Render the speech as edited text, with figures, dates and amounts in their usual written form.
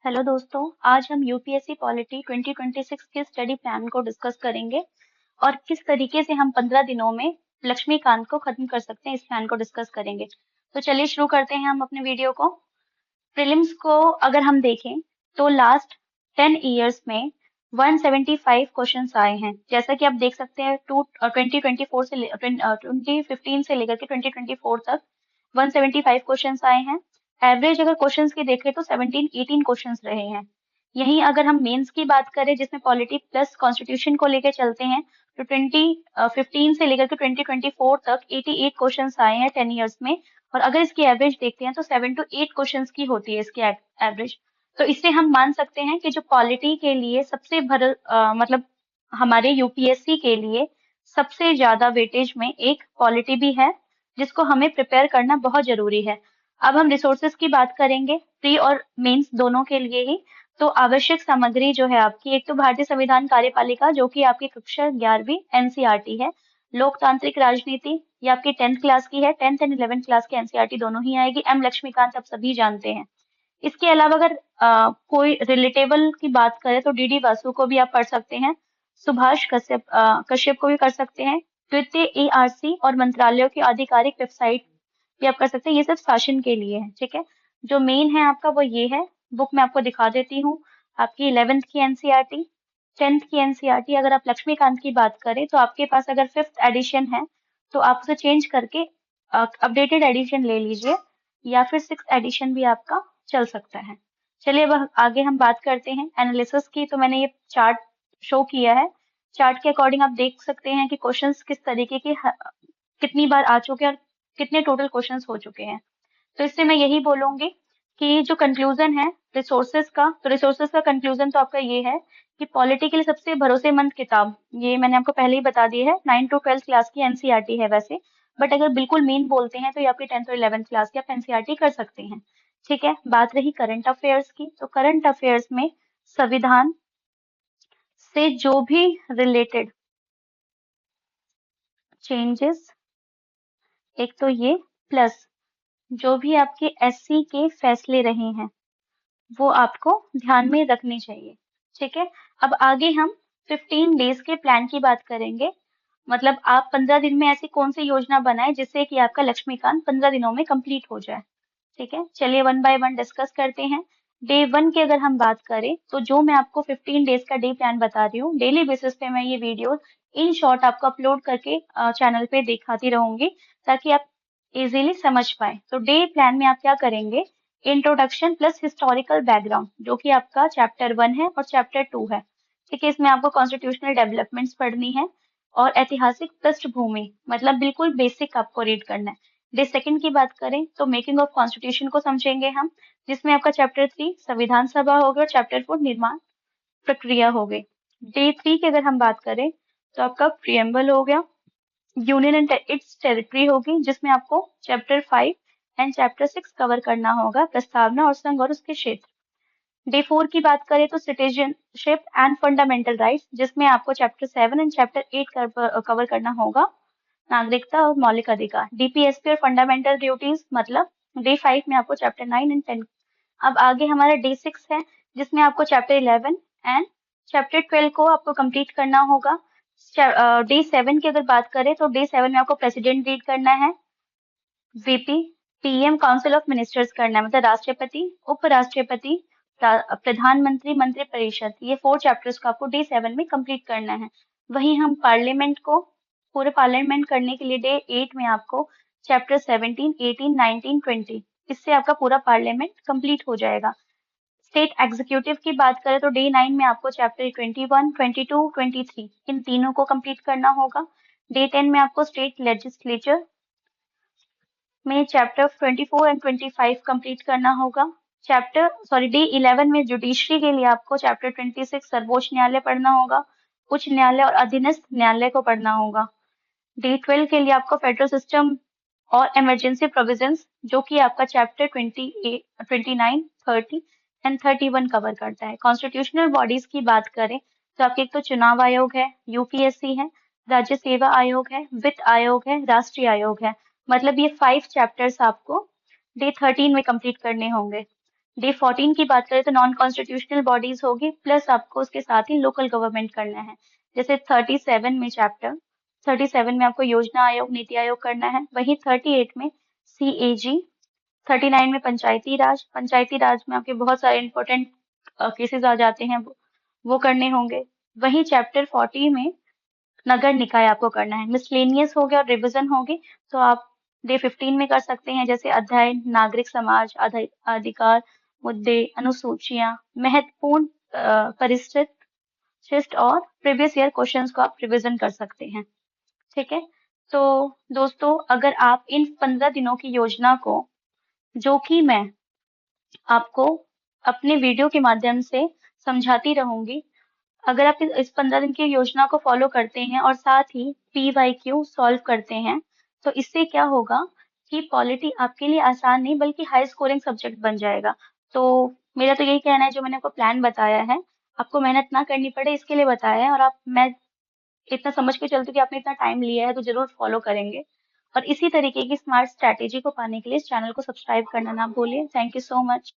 Hello दोस्तों, आज हम यूपीएससी पॉलिटी 2026 के स्टडी प्लान को डिस्कस करेंगे और किस तरीके से हम 15 दिनों में लक्ष्मीकांत को खत्म कर सकते हैं, इस प्लान को डिस्कस करेंगे। तो चलिए शुरू करते हैं हम अपने वीडियो को। प्रीलिम्स को अगर हम देखें तो लास्ट 10 इयर्स में 175 क्वेश्चंस आए हैं। जैसा कि आप देख सकते हैं 2024 से 2015 से लेकर के 2024 तक 175 क्वेश्चंस आए हैं। एवरेज अगर क्वेश्चंस की देखें तो 17-18 क्वेश्चंस रहे हैं। यहीं अगर हम मेंस की बात करें जिसमें पॉलिटी प्लस कॉन्स्टिट्यूशन को लेकर चलते हैं तो 2015 से लेकर के 2024 तक 88 क्वेश्चंस आए हैं 10 इयर्स में। और अगर इसकी एवरेज देखते हैं तो 7 to 8 क्वेश्चंस की होती है इसकी एवरेज। तो इससे हम मान सकते हैं कि जो पॉलिटी के लिए सबसे मतलब हमारे यूपीएससी के लिए सबसे ज्यादा वेटेज में एक पॉलिटी भी है, जिसको हमें प्रिपेयर करना बहुत जरूरी है। अब हम रिसोर्सेज की बात करेंगे, प्री और मेंस दोनों के लिए ही। तो आवश्यक सामग्री जो है आपकी, एक तो भारतीय संविधान कार्यपालिका जो कि आपकी कक्षा 11वीं एनसीईआरटी है। लोकतांत्रिक राजनीति ये आपकी 10th क्लास की है, 10th एंड 11th क्लास की एनसीईआरटी दोनों ही आएगी। एम लक्ष्मीकांत आप सभी जानते हैं। इसके अलावा अगर कोई रिलेटेबल की बात करें तो डीडी वासु को भी आप पढ़ सकते हैं। सुभाष कश्यप को भी कर सकते हैं। द्वितीय एआरसी और मंत्रालयों की आधिकारिक वेबसाइट भी आप कर सकते हैं। ये सिर्फ शासन के लिए है, ठीक है। जो मेन है आपका वो ये है। बुक मैं आपको दिखा देती हूँ। आपकी 11th की एनसीईआरटी, 10th की एनसीईआरटी। अगर आप लक्ष्मीकांत की बात करें तो आपके पास अगर 5th एडिशन है तो आप उसे चेंज करके अपडेटेड एडिशन ले लीजिए, या फिर 6th एडिशन भी आपका चल सकता है। चलिए अब आगे हम बात करते हैं एनालिसिस की। तो मैंने ये चार्ट शो किया है। चार्ट के अकॉर्डिंग आप देख सकते हैं कि क्वेश्चंस किस तरीके के कितनी बार आ चुके हैं और कितने टोटल क्वेश्चंस हो चुके हैं। तो इससे मैं यही बोलूंगी कि जो कंक्लूजन है रिसोर्सेज का, तो रिसोर्सेज का कंक्लूजन तो आपका ये है कि पॉलिटी के लिए सबसे भरोसेमंद किताब, ये मैंने आपको पहले ही बता दी है, 9 to 12 क्लास की एनसीईआरटी है वैसे। बट अगर बिल्कुल मेन बोलते हैं तो ये आपकी 10th और 11th क्लास की आप एनसीईआरटी कर सकते हैं, ठीक है। बात रही करंट अफेयर्स की, तो करंट अफेयर्स में संविधान से जो भी रिलेटेड चेंजेस, एक तो ये, प्लस जो भी आपके एससी के फैसले रहे हैं वो आपको ध्यान में रखने चाहिए, ठीक है। अब आगे हम 15 डेज के प्लान की बात करेंगे। मतलब आप 15 दिन में ऐसी कौन सी योजना बनाए जिससे कि आपका लक्ष्मीकांत 15 दिनों में कंप्लीट हो जाए, ठीक है। चलिए वन बाय वन डिस्कस करते हैं। डे वन की अगर हम बात करें तो जो मैं आपको 15 डेज का डे प्लान बता रही हूँ, डेली बेसिस पे मैं ये वीडियो इन शॉर्ट आपको अपलोड करके चैनल पे दिखाती रहूंगी, ताकि आप इजीली समझ पाए। तो डे प्लान में आप क्या करेंगे, इंट्रोडक्शन प्लस हिस्टोरिकल बैकग्राउंड, जो कि आपका चैप्टर 1 है और चैप्टर 2 है, ठीक है। इसमें आपको कॉन्स्टिट्यूशनल डेवलपमेंट्स पढ़नी है और ऐतिहासिक पृष्ठभूमि, मतलब बिल्कुल बेसिक आपको रीड करना है। डे सेकंड की बात करें तो मेकिंग ऑफ कॉन्स्टिट्यूशन को समझेंगे हम, जिसमें आपका चैप्टर 3 संविधान सभा हो गया और चैप्टर 4 निर्माण प्रक्रिया हो गई। डे 3 की अगर हम बात करें तो आपका प्रियम्बल हो गया, यूनियन एंड इट्स टेरिटरी होगी, जिसमें आपको चैप्टर 5 एंड चैप्टर 6 कवर करना होगा, प्रस्तावना और संघ और उसके क्षेत्र। डे 4 की बात करें तो सिटीजनशिप एंड फंडामेंटल राइट्स, जिसमें आपको चैप्टर 7 एंड चैप्टर 8 कवर करना होगा, नागरिकता और मौलिक अधिकार। डीपीएसपी और फंडामेंटल ड्यूटीज, मतलब डे 5 में आपको चैप्टर 9 एंड 10। अब आगे हमारा डे 6 है, जिसमें आपको चैप्टर 11 एंड चैप्टर 12 को आपको कंप्लीट करना होगा। डे 7 की अगर बात करें तो डे 7 में आपको प्रेसिडेंट रीड करना है, VP, PM, council of ministers करना है, मतलब राष्ट्रपति, उपराष्ट्रपति, प्रधानमंत्री, मंत्री परिषद। ये 4 चैप्टर्स को आपको डे 7 में कंप्लीट करना है। वहीं हम पार्लियामेंट को, पूरे पार्लियामेंट करने के लिए डे 8 में आपको चैप्टर 17, 18, 19, 20, इससे आपका पूरा पार्लियामेंट कंप्लीट हो जाएगा। स्टेट एग्जीक्यूटिव की बात करें तो डे 9 में आपको चैप्टर 21, 22, 23 इन तीनों को कंप्लीट करना होगा। डे 10 में आपको स्टेट लेजिस्लेचर में चैप्टर 24 एंड 25 कंप्लीट करना होगा। डे 11 में जुडिशरी के लिए आपको चैप्टर 26 सर्वोच्च न्यायालय पढ़ना होगा, उच्च न्यायालय और अधीनस्थ न्यायालय को पढ़ना होगा। डे 12 के लिए आपको फेडरल सिस्टम और इमरजेंसी प्रोविजंस, जो कि आपका चैप्टर 28, 29, 30 एंड 31 कवर करता है। कॉन्स्टिट्यूशनल बॉडीज की बात करें तो आपके एक तो चुनाव आयोग है, यूपीएससी है, राज्य सेवा आयोग है, वित्त आयोग है, राष्ट्रीय आयोग है। मतलब ये 5 चैप्टर्स आपको डे 13 में कंप्लीट करने होंगे। डे 14 की बात करें तो नॉन कॉन्स्टिट्यूशनल बॉडीज होगी, प्लस आपको उसके साथ ही लोकल गवर्नमेंट करना है। जैसे 37 में आपको योजना आयोग, नीति आयोग करना है। वहीं 38 में CAG, 39 में पंचायती राज में आपके बहुत सारे इंपॉर्टेंट केसेस आ जाते हैं, वो करने होंगे। वहीं चैप्टर 40 में नगर निकाय आपको करना है। मिसलेनियस हो गया और रिवीजन होगी तो आप डे 15 में कर सकते हैं, जैसे अध्ययन, नागरिक समाज, अधिकार, मुद्दे, अनुसूचियां, महत्वपूर्ण परिशिष्ट शिष्ट और प्रीवियस ईयर क्वेश्चंस को आप रिवीजन कर सकते हैं। ठीक है। तो दोस्तों, अगर आप इन 15 दिनों की योजना को, जो कि मैं आपको अपने वीडियो के माध्यम से समझाती रहूंगी, अगर आप इस 15 दिन की योजना को फॉलो करते हैं और साथ ही PYQ सॉल्व करते हैं, तो इससे क्या होगा कि पॉलिटी आपके लिए आसान नहीं बल्कि हाई स्कोरिंग सब्जेक्ट बन जाएगा। तो मेरा तो यही कहना है, जो मैंने आपको प्लान बताया है, आपको मेहनत ना करनी पड़े इसके लिए बताया है, और मैं इतना समझ के चलती हूँ कि आपने इतना टाइम लिया है तो जरूर फॉलो करेंगे। और इसी तरीके की स्मार्ट स्ट्रैटेजी को पाने के लिए इस चैनल को सब्सक्राइब करना ना भूलिए। Thank you so much.